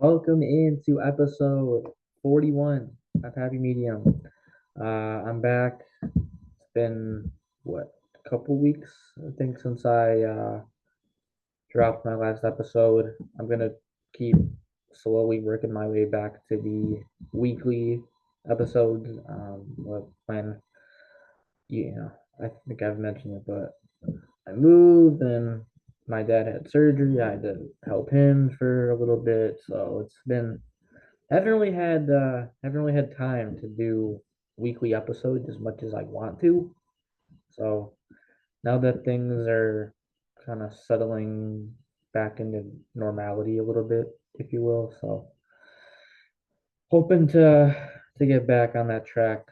Welcome into episode 41 of Happy Medium. I'm back. It's been, a couple weeks, I think, since I dropped my last episode. I'm going to keep slowly working my way back to the weekly episodes. When, I think I've mentioned it, but I moved and my dad had surgery. I had to help him for a little bit. So it's been haven't really had time to do weekly episodes as much as I want to. So now that things are kind of settling back into normality a little bit, if you will. So hoping to get back on that track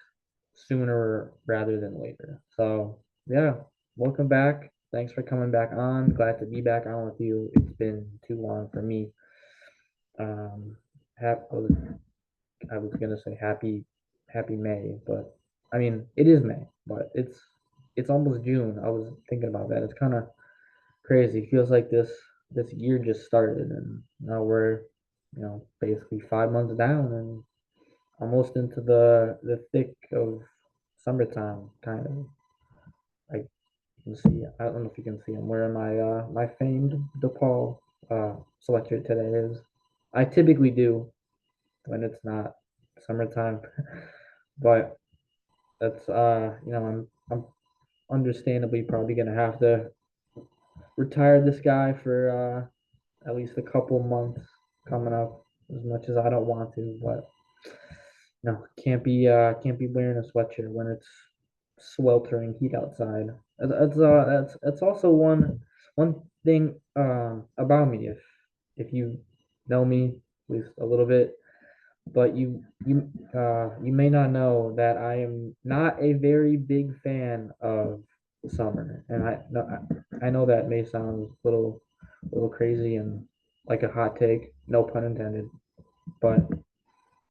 sooner rather than later. So yeah, welcome back. Thanks for coming back on. Glad to be back on with you. It's been too long for me. Um, I was gonna say happy May, but I mean it is May, but it's almost June. I was thinking about that. It's kind of crazy. It feels like this year just started, and now we're basically 5 months down and almost into the thick of summertime. Kind of. I can see. I don't know if you can see. I'm wearing my famed DePaul sweatshirt today. Is I typically do when it's not summertime, but that's I'm understandably probably gonna have to retire this guy for at least a couple months coming up. As much as I don't want to, but no, can't be wearing a sweatshirt when it's sweltering heat outside. That's also one thing about me. If you know me at least a little bit, but you may not know that I am not a very big fan of summer, and I know that may sound a little crazy and like a hot take, no pun intended, but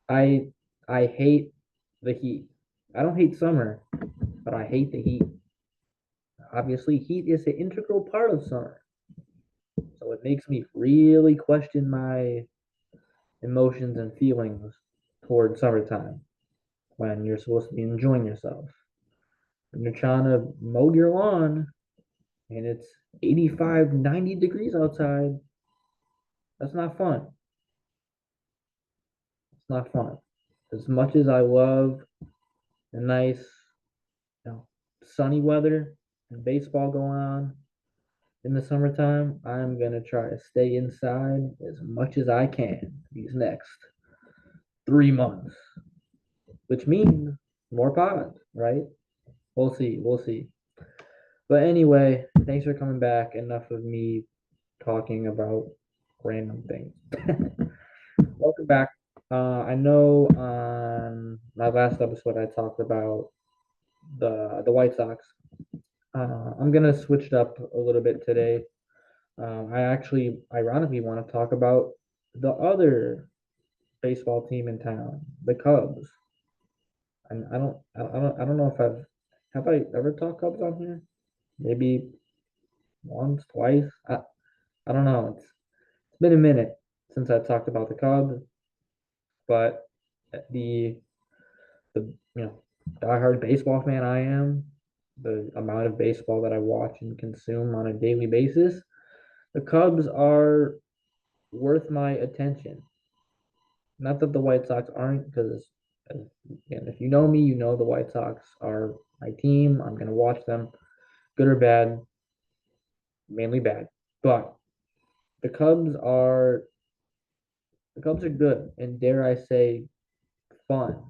I I hate the heat. I don't hate summer, but I hate the heat. Obviously, heat is an integral part of summer, so it makes me really question my emotions and feelings toward summertime when you're supposed to be enjoying yourself. When you're trying to mow your lawn and it's 85, 90 degrees outside, that's not fun. It's not fun. As much as I love the nice, sunny weather and baseball going on in the summertime, I'm going to try to stay inside as much as I can these next 3 months, which means more pods, right? We'll see. We'll see. But anyway, thanks for coming back. Enough of me talking about random things. Welcome back. I know on my last episode I talked about the White Sox. I'm gonna switch it up a little bit today. I actually, ironically, want to talk about the other baseball team in town, the Cubs. And I don't know if have I ever talked Cubs on here? Maybe once, twice. I don't know. It's been a minute since I talked about the Cubs, but the diehard baseball fan I am, the amount of baseball that I watch and consume on a daily basis, the Cubs are worth my attention. Not that the White Sox aren't, because again, if you know me, you know the White Sox are my team. I'm gonna watch them, good or bad, mainly bad. But the Cubs are the Cubs are good and dare I say fun.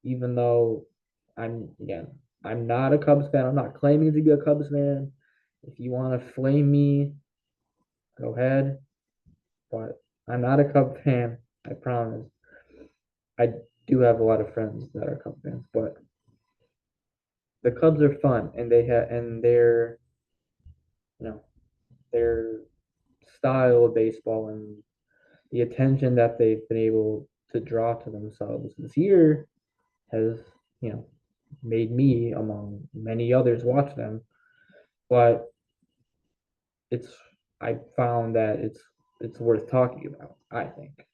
Even though I'm not a Cubs fan. I'm not claiming to be a Cubs fan. If you want to flame me, go ahead. But I'm not a Cubs fan. I promise. I do have a lot of friends that are Cubs fans, but the Cubs are fun, and you know their style of baseball and the attention that they've been able to draw to themselves this year has you know made me among many others watch them. But it's I found that it's it's worth talking about, I think.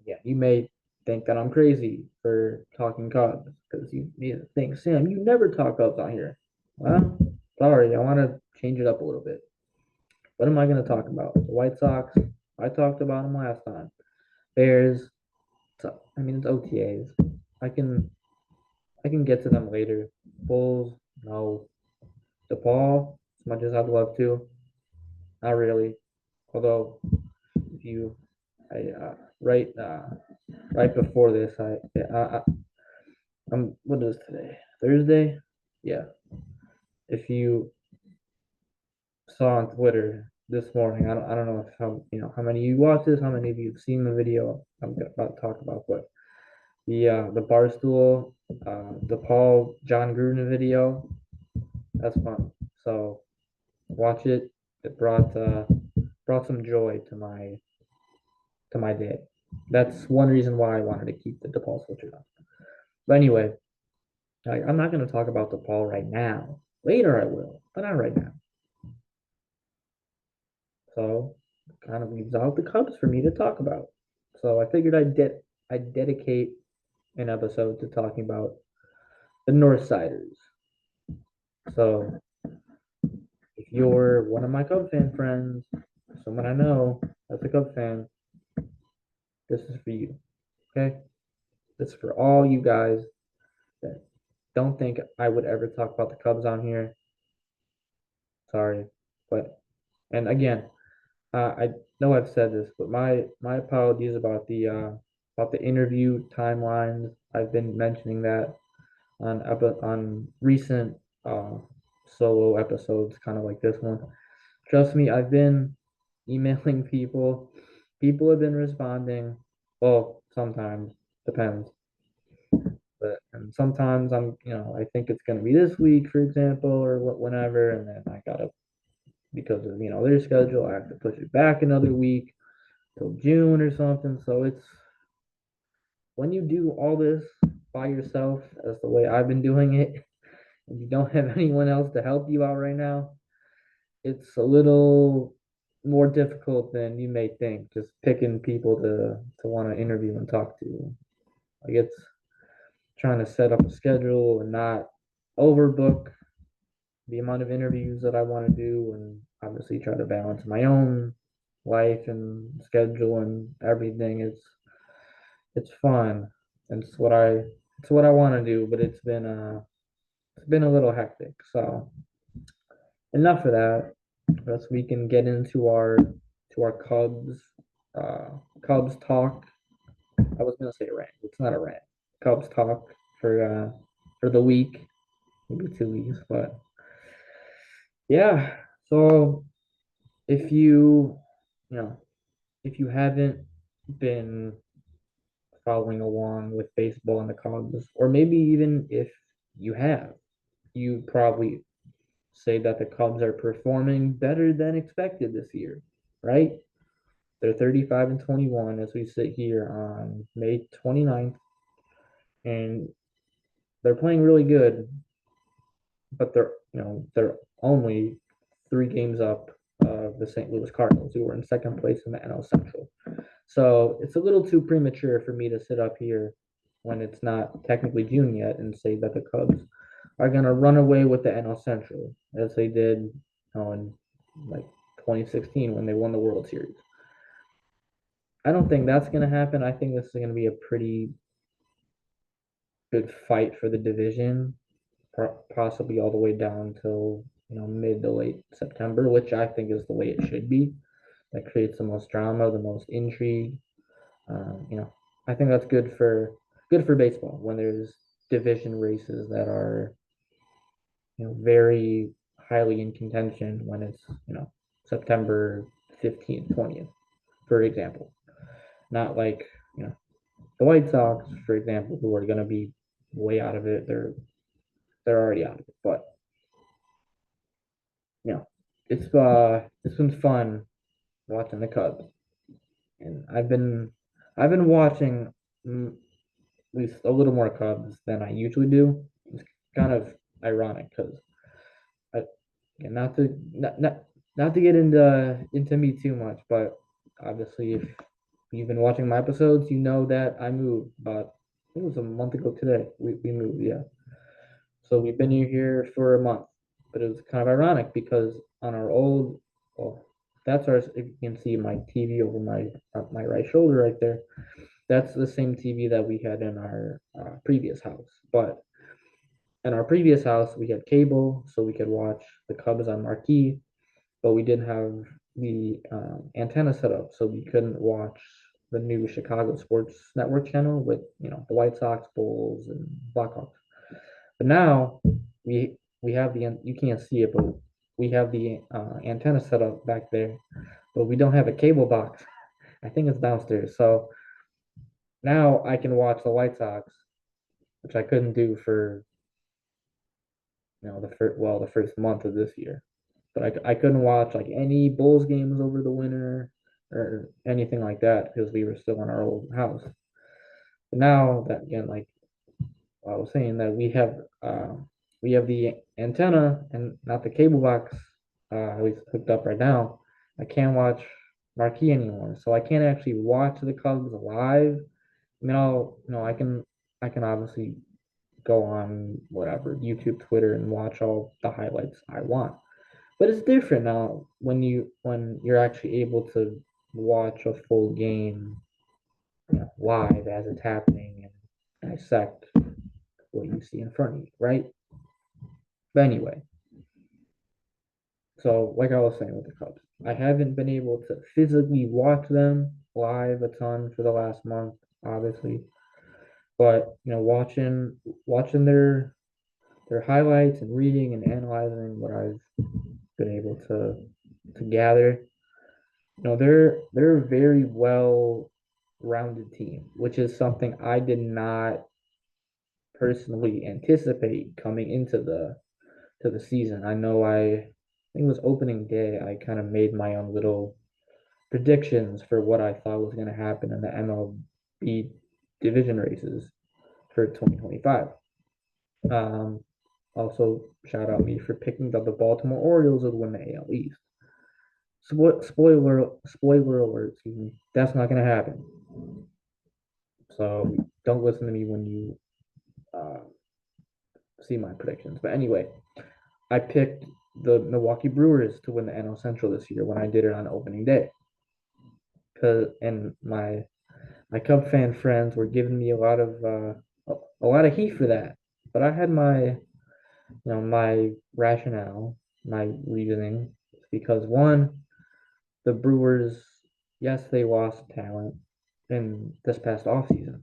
Yeah, you may think that I'm crazy for talking Cubs because you think, Sam, you never talk Cubs on here. Well, sorry, I want to change it up a little bit. What am I going to talk about? The White Sox. I talked about them last time. Bears. I mean, it's OTAs. I can I can get to them later. Bulls. No. DePaul. As much as I'd love to, not really. Although, if you, I right before this, I'm what is today? Thursday? Yeah. If you saw on Twitter this morning, I don't know if how many of you watch this, how many of you have seen the video I'm about to talk about, but the Barstool, the Paul John Gruden video, that's fun. So watch it. It brought some joy to my day. That's one reason why I wanted to keep the DePaul switcher on. But anyway, I'm not going to talk about DePaul right now. Later I will, but not right now. So kind of leaves out the Cubs for me to talk about. So I figured I'd dedicate an episode to talking about the Northsiders. So if you're one of my Cub fan friends, someone I know that's a Cub fan, this is for you. Okay? This is for all you guys that don't think I would ever talk about the Cubs on here. Sorry. But and again, I know I've said this, but my apologies about the interview timelines. I've been mentioning that on recent uh, solo episodes, kind of like this one. Trust me, I've been emailing people. People have been responding. Well, sometimes depends, but and sometimes I think it's gonna be this week, for example, or whenever, and then I gotta because of their schedule, I have to push it back another week till June or something. So it's when you do all this by yourself, as the way I've been doing it, and you don't have anyone else to help you out right now, it's a little more difficult than you may think. Just picking people to want to interview and talk to, like it's trying to set up a schedule and not overbook the amount of interviews that I want to do, and obviously try to balance my own life and schedule and everything. It's fun. And it's what I want to do, but it's been a little hectic. So enough of that. Let's we can get into our uh Cubs talk. I was gonna say rant. It's not a rant. Cubs talk for the week, maybe 2 weeks, but yeah. So if you know if you haven't been following along with baseball and the Cubs, or maybe even if you have, you probably say that the Cubs are performing better than expected this year, right? They're 35 and 21 as we sit here on May 29th, and they're playing really good, but they're only 3 games up of the St. Louis Cardinals, who are in second place in the NL Central. So it's a little too premature for me to sit up here when it's not technically June yet and say that the Cubs are going to run away with the NL Central as they did in like 2016 when they won the World Series. I don't think that's going to happen. I think this is going to be a pretty good fight for the division, possibly all the way down till mid to late September, which I think is the way it should be. That creates the most drama, the most intrigue. I think that's good for baseball when there's division races that are very highly in contention when it's September 15th, 20th, for example. Not like the White Sox, for example, who are going to be way out of it. They're already out of it, but you know, it's been fun watching the Cubs, and I've been watching at least a little more Cubs than I usually do. It's kind of ironic because I not to not not to get into me too much, but obviously, if you've been watching my episodes, you know that I moved. But I think it was a month ago today. We moved, yeah. So we've been here for a month, but it was kind of ironic because on our old, well, that's our. If you can see my TV over my right shoulder right there, that's the same TV that we had in our previous house. But in our previous house, we had cable, so we could watch the Cubs on marquee, but we didn't have the antenna set up, so we couldn't watch the new Chicago Sports Network channel with the White Sox, Bulls, and Blackhawks. But now we have the you can't see it, but we have the antenna set up back there, but we don't have a cable box. I think it's downstairs. So now I can watch the White Sox, which I couldn't do for the first month of this year. But I couldn't watch like any Bulls games over the winter or anything like that because we were still in our old house. But now that again, like I was saying, that we have the antenna and not the cable box at least hooked up right now. I can't watch marquee anymore, so I can't actually watch the Cubs live. I mean, I can obviously go on whatever YouTube, Twitter, and watch all the highlights I want. But it's different now when you're actually able to watch a full game, live as it's happening and dissect what you see in front of you, right? But anyway, so like I was saying with the Cubs, I haven't been able to physically watch them live a ton for the last month, obviously. But watching their highlights and reading and analyzing what I've been able to gather, they're a very well rounded team, which is something I did not personally anticipate coming into the season. I think it was opening day. I kind of made my own little predictions for what I thought was going to happen in the MLB division races for 2025. Um, Also, shout out me for picking that the Baltimore Orioles would win the AL East. Spoiler alert, excuse me. That's not going to happen. So don't listen to me when you uh, see my predictions. But anyway, I picked the Milwaukee Brewers to win the NL Central this year when I did it on opening day. And my Cub fan friends were giving me a lot of heat for that. But I had my rationale, my reasoning, because one, the Brewers, yes, they lost talent in this past offseason,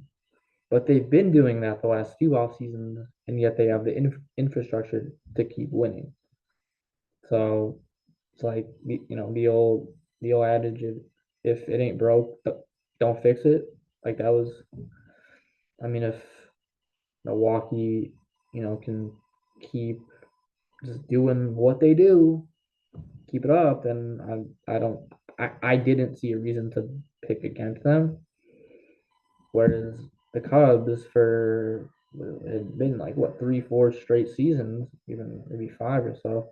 but they've been doing that the last few off seasons, and yet they have the infrastructure to keep winning. So it's like the old adage: if it ain't broke, don't fix it. Like that was, I mean, if Milwaukee, can keep just doing what they do, keep it up, then I didn't see a reason to pick against them. Whereas the Cubs for it had been like what 3, 4 straight seasons, even maybe 5 or so.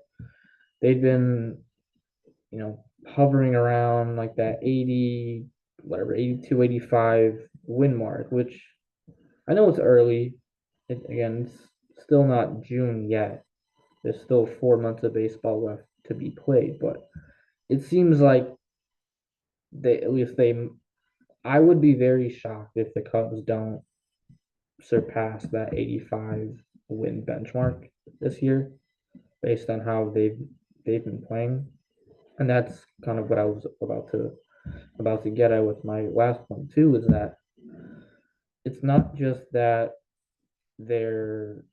They've been hovering around like that 80, whatever, 82, 85 win mark, which I know it's early. Again, it's still not June yet. There's still 4 months of baseball left to be played, but it seems like at least I would be very shocked if the Cubs don't surpass that 85 win benchmark this year based on how they've been playing. And that's kind of what I was about to get at with my last point too, is that it's not just that they're,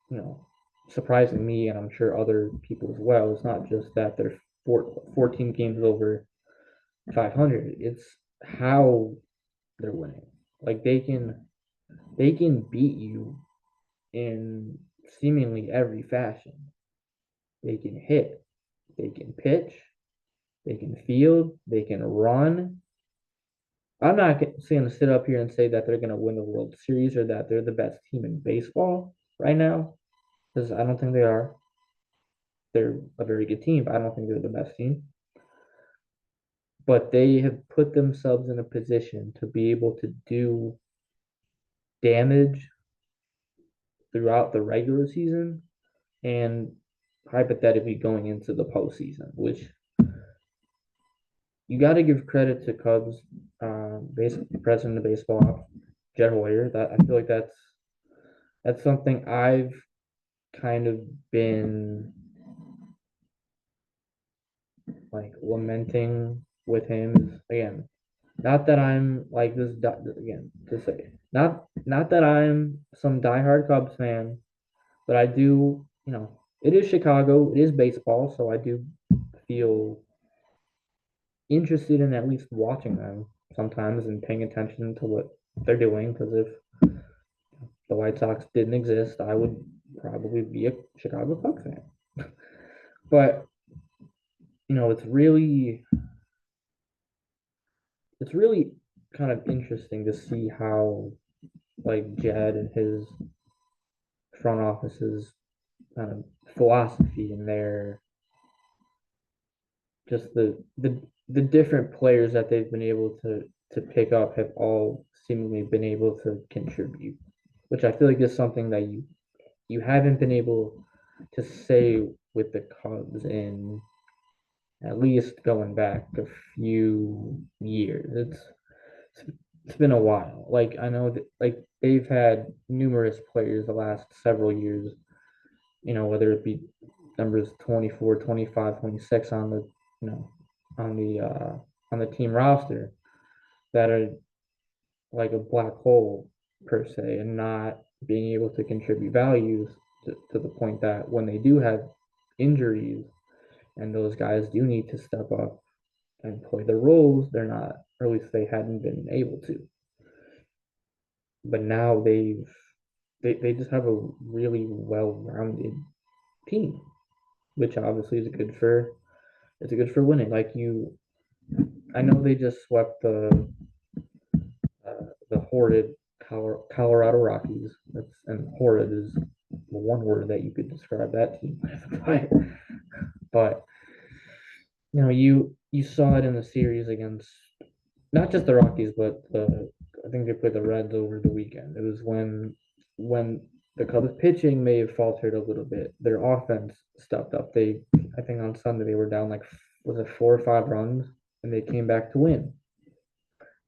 you know, surprising me and I'm sure other people as well. It's not just that they're 14 games over 500. It's how they're winning. Like they can beat you in seemingly every fashion. They can hit, they can pitch, they can field, they can run. I'm not saying to sit up here and say that they're going to win the World Series or that they're the best team in baseball right now, because I don't think they are. They're a very good team, but I don't think they're the best team. but they have put themselves in a position to be able to do damage throughout the regular season and hypothetically going into the postseason, which you got to give credit to Cubs president of baseball, Jed Hoyer. That I feel like that's something I've kind of been like lamenting with him. Is, again, not that I'm like this again to say not that I'm some diehard Cubs fan, but I do it is Chicago, it is baseball, so I do feel interested in at least watching them sometimes and paying attention to what they're doing. Because if the White Sox didn't exist, I would probably be a Chicago Cubs fan. But it's really kind of interesting to see how like Jed and his front office's kind of philosophy and their just the different players that they've been able to pick up have all seemingly been able to contribute, which I feel like is something that you haven't been able to say with the Cubs in at least going back a few years. It's been a while. Like I know that like they've had numerous players the last several years, whether it be numbers 24, 25, 26 on the you know on the team roster that are like a black hole per se and not being able to contribute values to the point that when they do have injuries and those guys do need to step up and play their roles, they're not, or at least they hadn't been able to. But now they just have a really well-rounded team, which obviously is good for winning. Like I know they just swept the horrid Colorado Rockies. And horrid is the one word that you could describe that team with. But you saw it in the series against not just the Rockies, but I think they played the Reds over the weekend. It was when the Cubs pitching may have faltered a little bit. Their offense stepped up. I think on Sunday they were down like was it 4 or 5 runs, and they came back to win.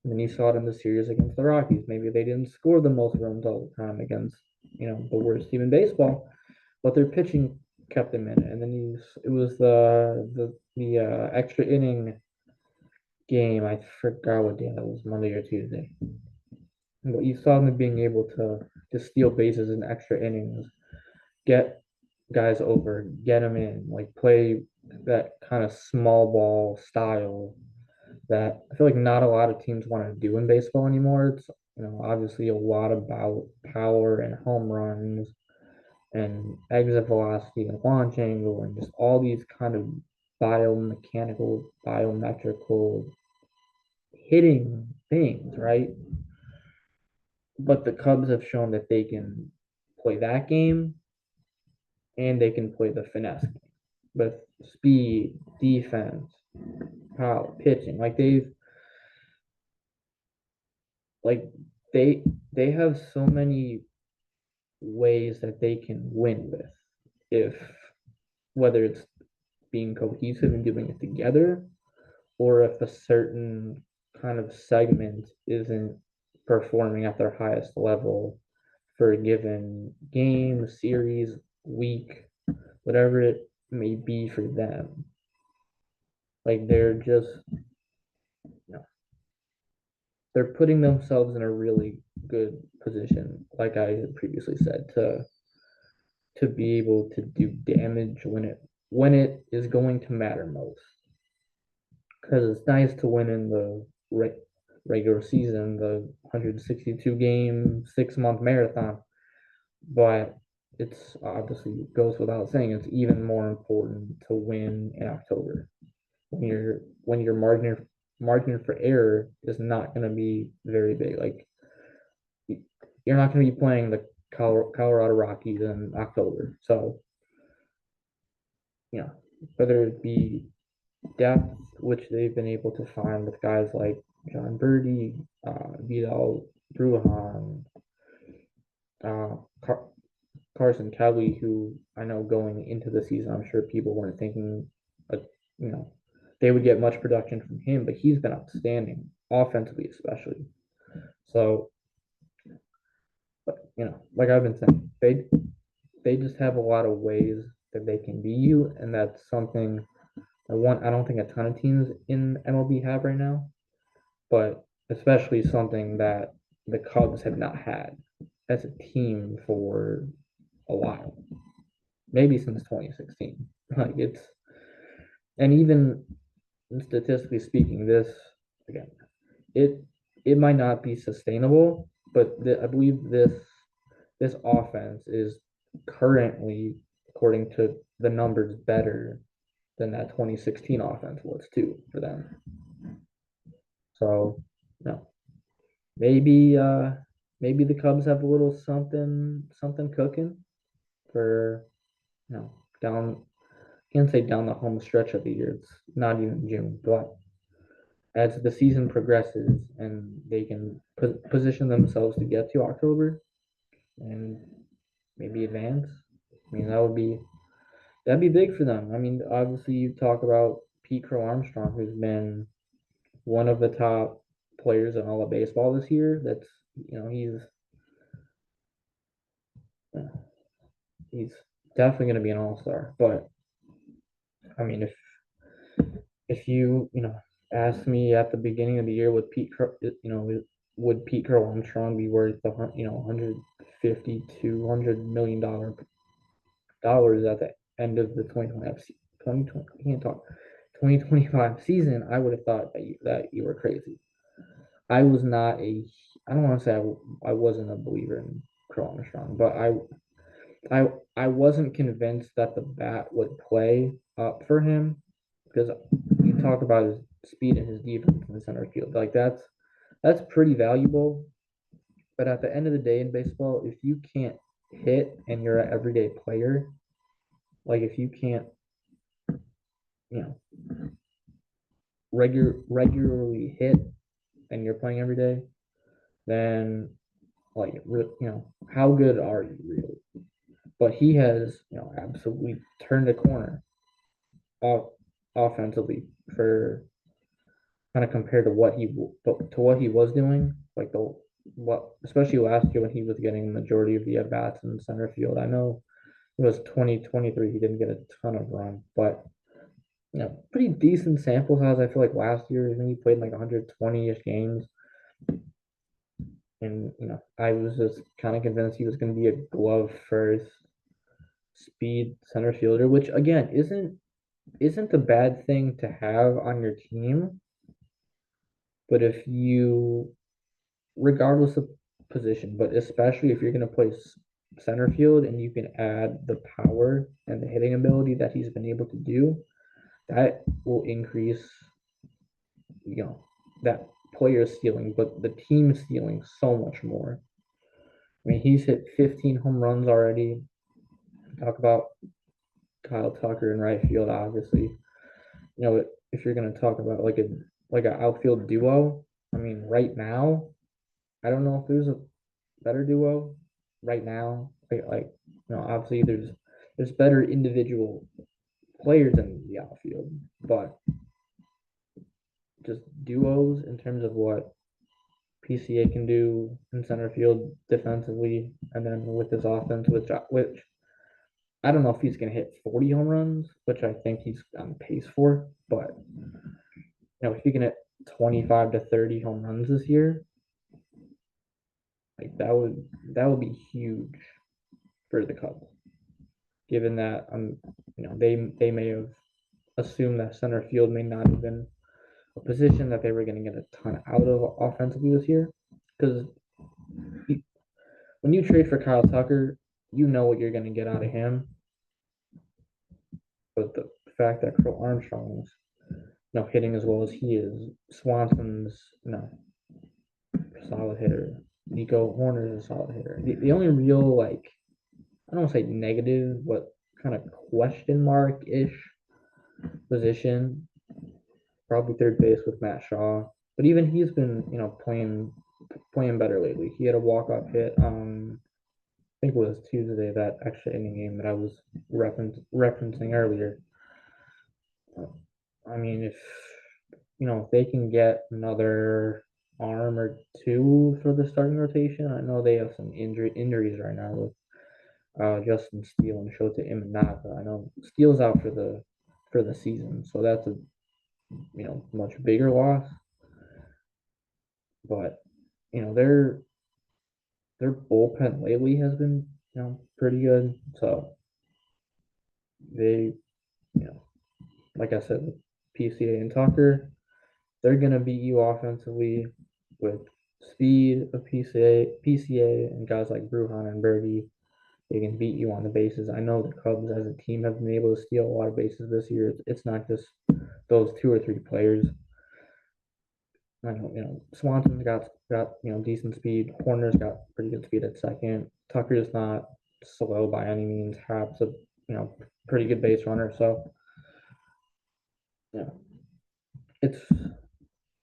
And then you saw it in the series against the Rockies. Maybe they didn't score the most runs all the time against the worst team in baseball, but their pitching kept them in it. And then it was the extra inning game. I forgot what day that was, Monday or Tuesday. But you saw them being able to steal bases in extra innings, get guys over, get them in, like play that kind of small ball style that I feel like not a lot of teams want to do in baseball anymore. It's obviously a lot about power and home runs and exit velocity and launch angle and just all these kind of biomechanical, biometrical hitting things, right? But the Cubs have shown that they can play that game and they can play the finesse game with speed, defense, power, pitching. Like they have so many ways that they can win with if whether it's being cohesive and doing it together or if a certain kind of segment isn't performing at their highest level for a given game, series, week, whatever it may be for them. Like they're putting themselves in a really good position, like I had previously said, to be able to do damage when it is going to matter most. Because it's nice to win in the regular season, the 162 game 6 month marathon, but it's obviously goes without saying it's even more important to win in October when your margin for error is not going to be very big. Like you're not going to be playing the Colorado Rockies in October, so you know whether it be depth, which they've been able to find with guys like John Birdie, Vidal Brujan, uh, Car- Carson Kelly, who I know going into the season, I'm sure people weren't thinking, uh, you know, they would get much production from him, but he's been outstanding offensively, especially. So, like I've been saying, they just have a lot of ways that they can be you, and that's something I don't think a ton of teams in MLB have right now, but especially something that the Cubs have not had as a team for a while, maybe since 2016. Like it's and even statistically speaking, this again, it it might not be sustainable, but I believe this offense is currently, according to the numbers, better than that 2016 offense was too for them. So, no, maybe maybe the Cubs have a little something cooking for down. Can't say down the home stretch of the year. It's not even June, but as the season progresses and they can position themselves to get to October and maybe advance, I mean that'd be big for them. I mean, obviously you talk about Pete Crow Armstrong, who's been one of the top players in all of baseball this year. That's uh, he's definitely going to be an all star. But I mean, if you asked me at the beginning of the year, would Pete Crow Armstrong be worth 150 $200 million at the end of the 2020 I can't talk 2025 season? I would have thought that you were crazy. I was not a I don't want to say I wasn't a believer in Crow Armstrong, but I I wasn't convinced that the bat would play up for him because you talk about his speed and his defense in the center field. Like that's pretty valuable. But at the end of the day in baseball, if you can't hit and you're an everyday player, like if you can't, you know, regularly hit and you're playing every day, then how good are you really? But he has, absolutely turned a corner off offensively for kind of compared to what he was doing, like the what especially last year when he was getting the majority of the at bats in center field. I know it was 2023; he didn't get a ton of run, but pretty decent sample size. I feel like last year I think he played like 120-ish games, and I was just kind of convinced he was going to be a glove first speed center fielder, which again isn't a bad thing to have on your team. But if you regardless of position, but especially if you're going to play center field and you can add the power and the hitting ability that he's been able to do, that will increase, that player's ceiling, but the team's ceiling so much more. I mean, he's hit 15 home runs already. Talk about Kyle Tucker in right field, obviously. If you're going to talk about like an outfield duo, I mean, right now, I don't know if there's a better duo right now. Obviously there's better individual players in the outfield, but just duos in terms of what PCA can do in center field defensively, and then with this offense, which I don't know if he's gonna hit 40 home runs, which I think he's on pace for, but if he can hit 25 to 30 home runs this year, like that would be huge for the Cubs, given that they may have assumed that center field may not have been a position that they were going to get a ton out of offensively this year. Because when you trade for Kyle Tucker, you know what you're going to get out of him. But the fact that Crow Armstrong's hitting as well as he is, Swanson's solid hitter, Nico Hoerner's a solid hitter. The only real I don't want to say negative, but kind of question mark ish position probably third base with Matt Shaw. But even he's been, playing better lately. He had a walk-off hit on, I think it was Tuesday, that extra inning game that I was referencing earlier. I mean, if they can get another arm or two for the starting rotation, I know they have some injuries right now with Justin Steele and Shota Imanaga. I know Steele's out for the season, so that's a much bigger loss. But their bullpen lately has been pretty good. So they you know like I said, with PCA and Tucker, they're gonna beat you offensively with speed of PCA and guys like Bruhan and Birdie. They can beat you on the bases. I know the Cubs as a team have been able to steal a lot of bases this year. It's not just those two or three players. I know, Swanson's got decent speed. Horner's got pretty good speed at second. Tucker's not slow by any means. Happ's a pretty good base runner. So yeah, it's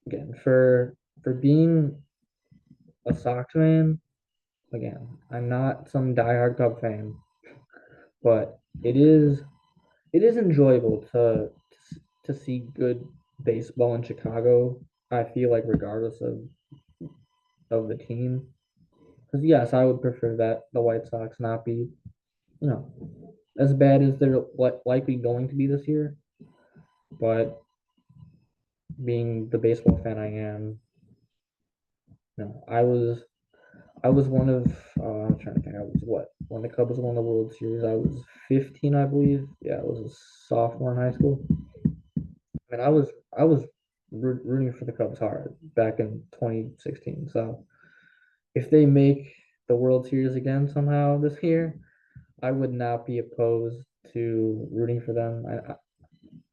again for being a Sox fan. Again, I'm not some diehard Cub fan, but it is enjoyable to see good baseball in Chicago. I feel like regardless of the team, because yes, I would prefer that the White Sox not be you know as bad as they're likely going to be this year. But being the baseball fan I am, I was one of I'm trying to think. I was what when the Cubs won the World Series. I was 15, I believe. Yeah, I was a sophomore in high school. And I was rooting for the Cubs hard back in 2016. So if they make the World Series again somehow this year, I would not be opposed to rooting for them.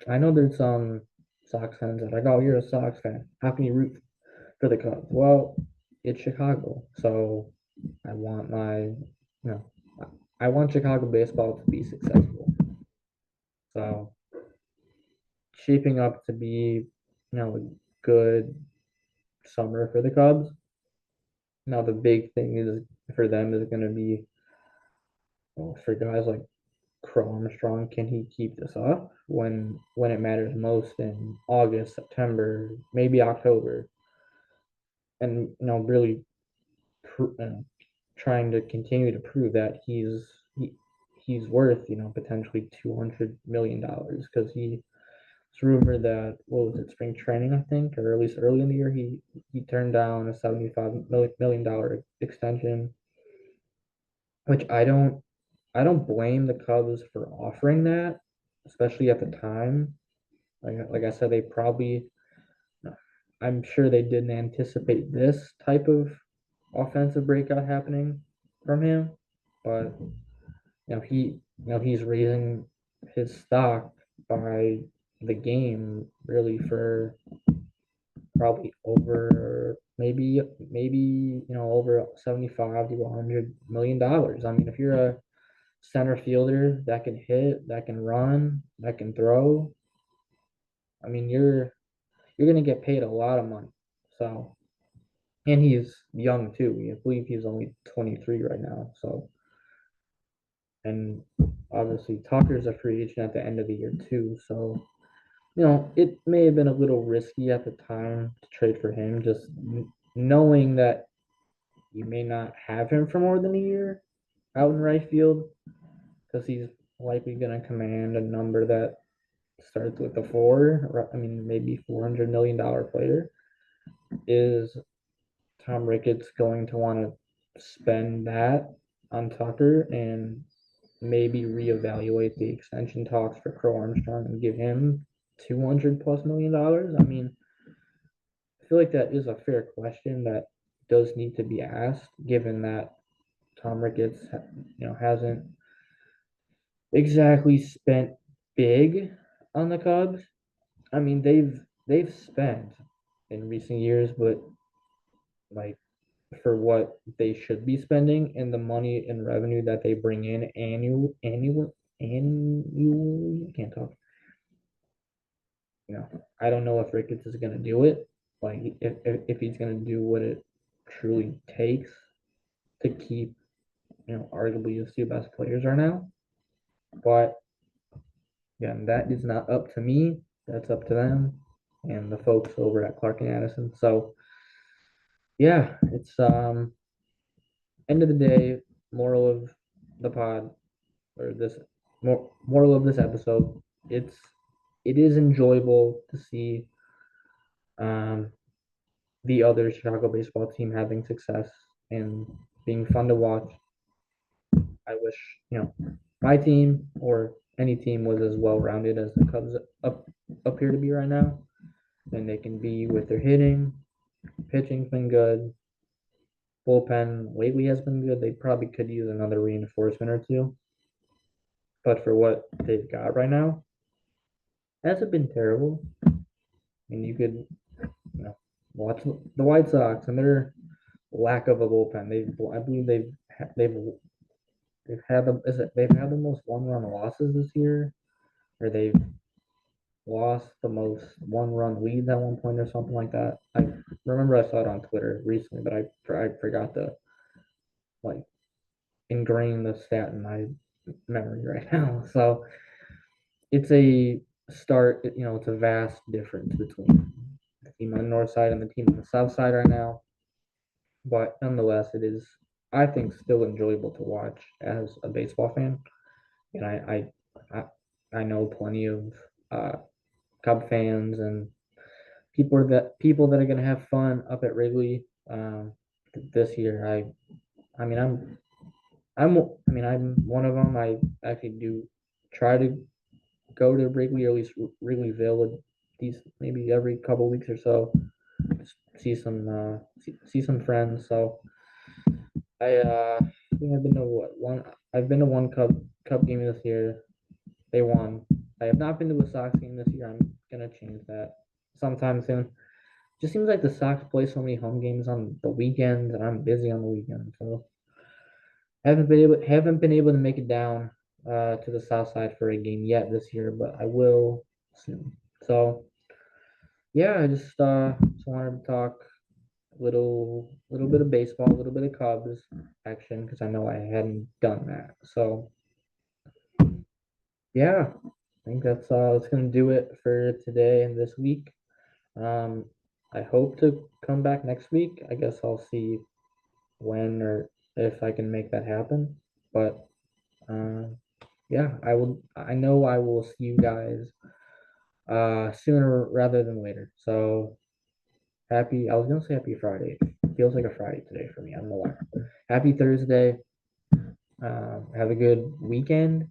I know there's some Sox fans that are like, oh, you're a Sox fan. How can you root for the Cubs? Well, it's Chicago, so I want I want Chicago baseball to be successful. So shaping up to be, a good summer for the Cubs. Now the big thing is for them is going to be for guys like Crow Armstrong. Can he keep this up when it matters most in August, September, maybe October, and really pr- uh, trying to continue to prove that he's worth potentially $200 million because it's rumored that what was it, spring training, I think, or at least early in the year, he turned down a $75 million extension, which I don't blame the Cubs for offering that, especially at the time. Like I said, they probably, I'm sure they didn't anticipate this type of offensive breakout happening from him, but he's raising his stock by the game really for probably over maybe over 75 to $100 million. I mean, if you're a center fielder that can hit, that can run, that can throw, I mean, you're gonna get paid a lot of money. So, and he's young too. I believe he's only 23 right now. So, and obviously Tucker's a free agent at the end of the year too. So, it may have been a little risky at the time to trade for him, just knowing that you may not have him for more than a year out in right field because he's likely going to command a number that starts with a four. I mean, maybe $400 million player. Is Tom Ricketts going to want to spend that on Tucker and maybe reevaluate the extension talks for Crow Armstrong and give him 200 plus $1 million? I mean, I feel like that is a fair question that does need to be asked, given that Tom Ricketts, hasn't exactly spent big on the Cubs. I mean, they've spent in recent years, but like for what they should be spending and the money and revenue that they bring in annually, can't talk you know, I don't know if Ricketts is going to do it. Like, if he's going to do what it truly takes to keep, arguably his two best players right now. But again, that is not up to me. That's up to them and the folks over at Clark and Addison. So yeah, it's end of the day, moral of the pod or this moral of this episode. It is enjoyable to see um the other Chicago baseball team having success and being fun to watch. I wish, my team or any team was as well rounded as the Cubs appear to be right now. And they can be with their hitting, pitching's been good, bullpen lately has been good. They probably could use another reinforcement or two, but for what they've got right now, hasn't been terrible. And you could, watch the White Sox and their lack of a bullpen. I believe they've they've had the most one-run losses this year, or they've lost the most one-run leads at one point or something like that. I remember I saw it on Twitter recently, but I forgot to like ingrain the stat in my memory right now. So it's a it's a vast difference between the team on the north side and the team on the south side right now. But nonetheless, it is, I think, still enjoyable to watch as a baseball fan. And I, I know plenty of uh, Cub fans and people that are gonna have fun up at Wrigley this year. I mean I'm one of them. I actually do try to go to Wrigley or at least Wrigleyville these maybe every couple weeks or so. See some friends. So I think I've been to one. I've been to one Cup game this year. They won. I have not been to a Sox game this year. I'm gonna change that sometime soon. Just seems like the Sox play so many home games on the weekends, and I'm busy on the weekends, so haven't been able to make it down to the South Side for a game yet this year, but I will soon. So yeah, I just wanted to talk little bit of baseball, a little bit of Cubs action because I know I hadn't done that. So yeah, I think that's gonna do it for today and this week. Um, I hope to come back next week. I guess I'll see when or if I can make that happen. But uh, yeah, I know I will see you guys sooner rather than later. So happy. I was gonna say happy Friday. It feels like a Friday today for me. I don't know why. Happy Thursday. Have a good week, end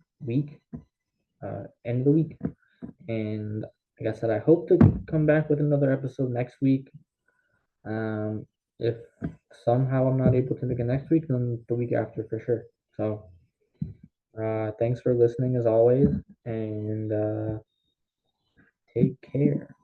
of the week. And like I said, I hope to come back with another episode next week. If somehow I'm not able to make it next week, then the week after for sure. So, thanks for listening as always, and take care.